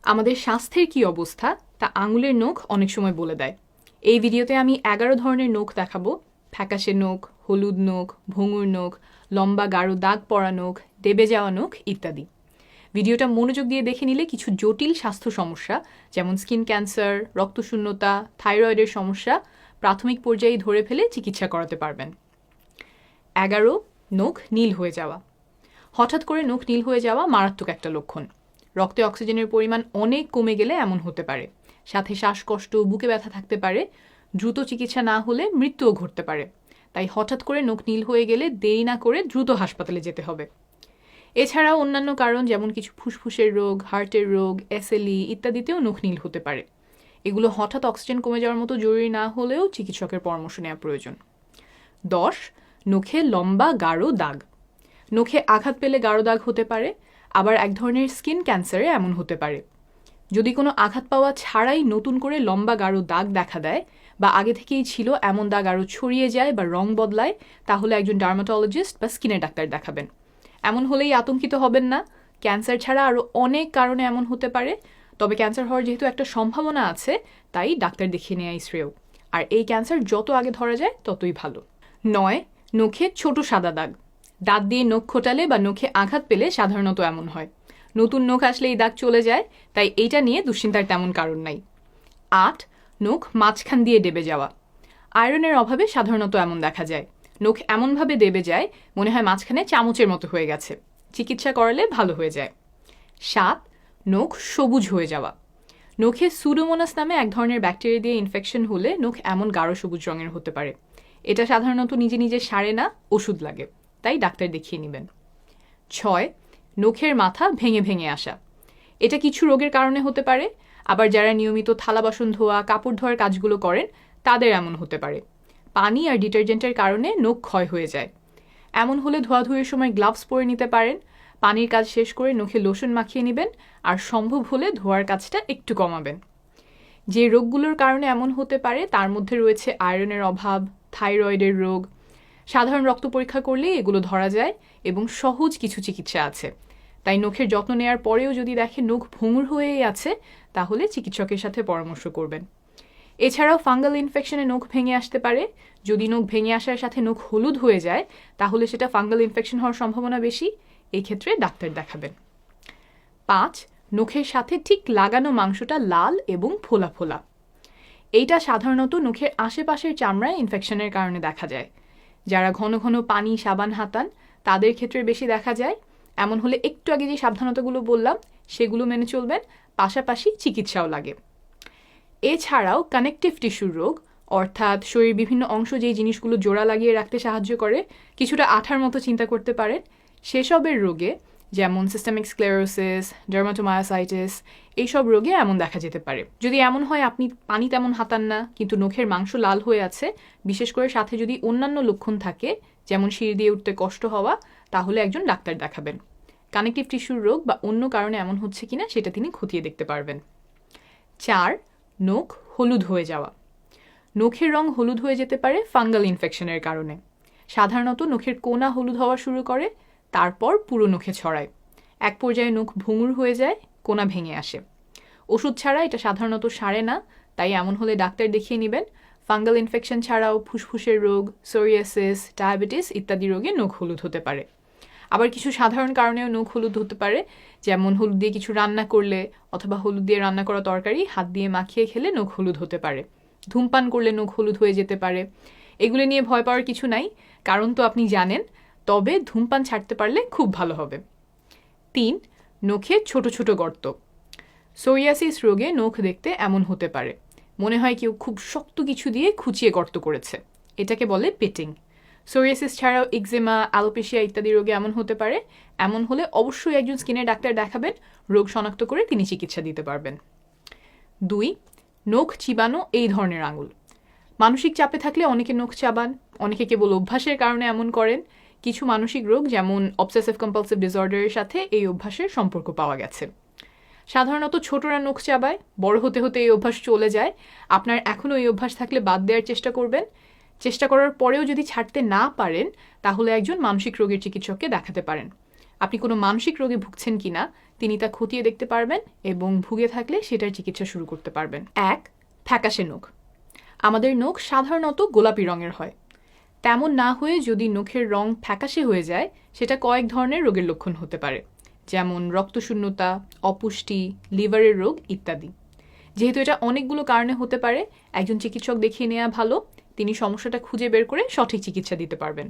আমাদের স্বাস্থ্যের কি অবস্থা তা আঙুলের নখ অনেক সময় বলে দেয়। এই ভিডিওতে আমি 11 ধরনের নখ দেখাবো। ফ্যাকাশে নখ, হলুদ নখ, ভঙুর নখ, লম্বা গাঢ় দাগ পড়া নখ, দেবে যাওয়া নখ ইত্যাদি। ভিডিওটা মনোযোগ দিয়ে দেখে নিলে কিছু জটিল স্বাস্থ্য সমস্যা যেমন স্কিন ক্যান্সার, রক্তশূন্যতা, থাইরয়েডের সমস্যা প্রাথমিক পর্যায়ে ধরে ফেলে চিকিৎসা করাতে পারবেন। 11 নখ নীল হয়ে যাওয়া। হঠাৎ করে নখ নীল হয়ে যাওয়া মারাত্মক একটা লক্ষণ। রক্তে অক্সিজেনের পরিমাণ অনেক কমে গেলে এমন হতে পারে। সাথে শ্বাসকষ্ট, বুকে ব্যথা থাকতে পারে। দ্রুত চিকিৎসা না হলে মৃত্যুও ঘটতে পারে। তাই হঠাৎ করে নখ নীল হয়ে গেলে দেরি না করে দ্রুত হাসপাতালে যেতে হবে। এছাড়াও অন্যান্য কারণ যেমন কিছু ফুসফুসের রোগ, হার্টের রোগ, এসএলই ইত্যাদিতেও নখ নীল হতে পারে। এগুলো হঠাৎ অক্সিজেন কমে যাওয়ার মতো জরুরি না হলেও চিকিৎসকের পরামর্শ নেওয়া প্রয়োজন। 10 নখে লম্বা গাঢ় দাগ। নখে আঘাত পেলে গাঢ় দাগ হতে পারে, আবার এক ধরনের স্কিন ক্যান্সারে এমন হতে পারে। যদি কোনো আঘাত পাওয়া ছাড়াই নতুন করে লম্বা গাঢ় দাগ দেখা দেয় বা আগে থেকেই ছিল এমন দাগ আরও ছড়িয়ে যায় বা রং বদলায়, তাহলে একজন ডার্মাটোলজিস্ট বা স্কিনের ডাক্তার দেখাবেন। এমন হলেই আতঙ্কিত হবেন না। ক্যান্সার ছাড়া আরও অনেক কারণে এমন হতে পারে। তবে ক্যান্সার হওয়ার যেহেতু একটা সম্ভাবনা আছে, তাই ডাক্তার দেখিয়ে নেওয়াই শ্রেয়। আর এই ক্যান্সার যত আগে ধরা যায় ততই ভালো। 9 নখে ছোট সাদা দাগ। দাঁত দিয়ে নখ খোঁটালে বা নখে আঘাত পেলে সাধারণত এমন হয়। নতুন নখ আসলে এই দাগ চলে যায়, তাই এইটা নিয়ে দুশ্চিন্তার তেমন কারণ নাই। 8 নখ মাঝখান দিয়ে ডেবে যাওয়া। আয়রনের অভাবে সাধারণত এমন দেখা যায়। নখ এমনভাবে ডেবে যায় মনে হয় মাঝখানে চামচের মতো হয়ে গেছে। চিকিৎসা করালে ভালো হয়ে যায়। 7 নখ সবুজ হয়ে যাওয়া। নখে সুডোমোনাস নামে এক ধরনের ব্যাকটেরিয়া দিয়ে ইনফেকশন হলে নখ এমন গাঢ় সবুজ রঙের হতে পারে। এটা সাধারণত নিজে নিজে সারে না, ওষুধ লাগে, তাই ডাক্তার দেখিয়ে নেবেন। 6 নখের মাথা ভেঙে ভেঙে আসা। এটা কিছু রোগের কারণে হতে পারে, আবার যারা নিয়মিত থালা বাসন ধোয়া, কাপড় ধোয়ার কাজগুলো করেন তাদের এমন হতে পারে। পানি আর ডিটারজেন্টের কারণে নখ ক্ষয় হয়ে যায়। এমন হলে ধোয়াধুয়ির সময় গ্লাভস পরে নিতে পারেন। পানির কাজ শেষ করে নখে লোশন মাখিয়ে নেবেন আর সম্ভব হলে ধোয়ার কাজটা একটু কমাবেন। যে রোগগুলোর কারণে এমন হতে পারে তার মধ্যে রয়েছে আয়রনের অভাব, থাইরয়েডের রোগ। সাধারণ রক্ত পরীক্ষা করলেই এগুলো ধরা যায় এবং সহজ কিছু চিকিৎসা আছে। তাই নখের যত্ন নেওয়ার পরেও যদি দেখে নখ ভঙ্গুর হয়েই আছে, তাহলে চিকিৎসকের সাথে পরামর্শ করবেন। এছাড়াও ফাঙ্গাল ইনফেকশনে নখ ভেঙে আসতে পারে। যদি নখ ভেঙে আসার সাথে নখ হলুদ হয়ে যায়, তাহলে সেটা ফাঙ্গাল ইনফেকশন হওয়ার সম্ভাবনা বেশি। এই ক্ষেত্রে ডাক্তার দেখাবেন। 5 নখের সাথে ঠিক লাগানো মাংসটা লাল এবং ফোলা ফোলা। এইটা সাধারণত নখের আশেপাশের চামড়ায় ইনফেকশনের কারণে দেখা যায়। যারা ঘন ঘন পানি, সাবান হাতান তাদের ক্ষেত্রে বেশি দেখা যায়। এমন হলে একটু আগে যে সাবধানতাগুলো বললাম সেগুলো মেনে চলবেন, পাশাপাশি চিকিৎসাও লাগে। এছাড়াও কানেকটিভ টিস্যুর রোগ, অর্থাৎ শরীরের বিভিন্ন অংশ যেই জিনিসগুলো জোড়া লাগিয়ে রাখতে সাহায্য করে, কিছুটা আঠার মতো চিন্তা করতে পারেন। সেসবের রোগে যেমন সিস্টেমিক স্ক্লেরোসিস, ডার্মাটোমায়োসাইটিস, এইসব রোগে এমন দেখা যেতে পারে। যদি এমন হয় আপনি পানি তেমন হাতান না কিন্তু নখের মাংস লাল হয়ে আছে, বিশেষ করে সাথে যদি অন্যান্য লক্ষণ থাকে যেমন সিঁড়ি দিয়ে উঠতে কষ্ট হওয়া, তাহলে একজন ডাক্তার দেখাবেন। কানেকটিভ টিস্যুর রোগ বা অন্য কারণে এমন হচ্ছে কিনা সেটা তিনি খতিয়ে দেখতে পারবেন। 4 নখ হলুদ হয়ে যাওয়া। নখের রং হলুদ হয়ে যেতে পারে ফাঙ্গাল ইনফেকশনের কারণে। সাধারণত নখের কোনা হলুদ হওয়া শুরু করে, তারপর পুরো নখে ছড়ায়। এক পর্যায়ে নখ ভঙ্গুর হয়ে যায়, কোনা ভেঙে আসে। ওষুধ ছাড়া এটা সাধারণত সারে না, তাই এমন হলে ডাক্তার দেখিয়ে নেবেন। ফাঙ্গাল ইনফেকশন ছাড়াও ফুসফুসের রোগ, সোরিয়াসিস, ডায়াবেটিস ইত্যাদি রোগে নখ হলুদ হতে পারে। আবার কিছু সাধারণ কারণেও নখ হলুদ হতে পারে, যেমন হলুদ দিয়ে কিছু রান্না করলে অথবা হলুদ দিয়ে রান্না করা তরকারি হাত দিয়ে মাখিয়ে খেলে নখ হলুদ হতে পারে। ধূমপান করলে নখ হলুদ হয়ে যেতে পারে। এগুলো নিয়ে ভয় পাওয়ার কিছু নাই, কারণ তো আপনি জানেন। তবে ধূমপান ছাড়তে পারলে খুব ভালো হবে। 3 নখে ছোট ছোট গর্ত। সোরিয়াসিস রোগে নখ দেখতে এমন হতে পারে। মনে হয় কেউ খুব শক্ত কিছু দিয়ে খুঁচিয়ে গর্ত করেছে। এটাকে বলে পেটিং। সোরিয়াসিস ছাড়াও এক্সেমা, অ্যালোপেশিয়া ইত্যাদি রোগে এমন হতে পারে। এমন হলে অবশ্যই একজন স্কিনের ডাক্তার দেখাবেন। রোগ শনাক্ত করে তিনি চিকিৎসা দিতে পারবেন। 2 নখ চিবানো এই ধরনের আঙুল। মানসিক চাপে থাকলে অনেকে নখ চাবান, অনেকে কেবল অভ্যাসের কারণে এমন করেন। কিছু মানসিক রোগ যেমন অবসেসিভ কম্পালসিভ ডিসঅর্ডারের সাথে এই অভ্যাসের সম্পর্ক পাওয়া গেছে। সাধারণত ছোটরা নখ চাবায়, বড় হতে হতে এই অভ্যাস চলে যায়। আপনার এখনও এই অভ্যাস থাকলে বাদ দেওয়ার চেষ্টা করবেন। চেষ্টা করার পরেও যদি ছাড়তে না পারেন, তাহলে একজন মানসিক রোগের চিকিৎসককে দেখাতে পারেন। আপনি কোনো মানসিক রোগে ভুগছেন কিনা তিনি তা খতিয়ে দেখতে পারবেন এবং ভুগে থাকলে সেটার চিকিৎসা শুরু করতে পারবেন। 1. ফ্যাকাশে নখ। আমাদের নখ সাধারণত গোলাপি রঙের হয়। তেমন না হয়ে যদি নখের রং ফ্যাকাশে হয়ে যায় সেটা কয়েক ধরনের রোগের লক্ষণ হতে পারে, যেমন রক্তশূন্যতা, অপুষ্টি, লিভারের রোগ ইত্যাদি। যেহেতু এটা অনেকগুলো কারণে হতে পারে, একজন চিকিৎসক দেখিয়ে নেওয়া ভালো। তিনি সমস্যাটা খুঁজে বের করে সঠিক চিকিৎসা দিতে পারবেন।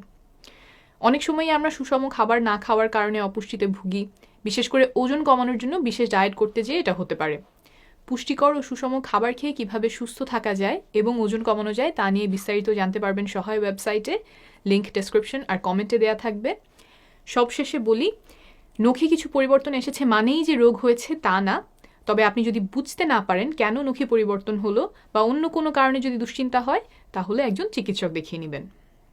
অনেক সময়ই আমরা সুষম খাবার না খাওয়ার কারণে অপুষ্টিতে ভুগি, বিশেষ করে ওজন কমানোর জন্য বিশেষ ডায়েট করতে যেয়ে এটা হতে পারে। পুষ্টিকর ও সুষম খাবার খেয়ে কিভাবে সুস্থ থাকা যায় এবং ওজন কমানো যায় তা নিয়ে বিস্তারিত জানতে পারবেন সহায় ওয়েবসাইটে, লিংক ডেসক্রিপশন আর কমেন্টে দেওয়া থাকবে। সবশেষে বলি, নখে কিছু পরিবর্তন এসেছে মানেই যে রোগ হয়েছে তা না। তবে আপনি যদি বুঝতে না পারেন কেন নখে পরিবর্তন হলো বা অন্য কোনো কারণে যদি দুশ্চিন্তা হয়, তাহলে একজন চিকিৎসক দেখিয়ে নেবেন।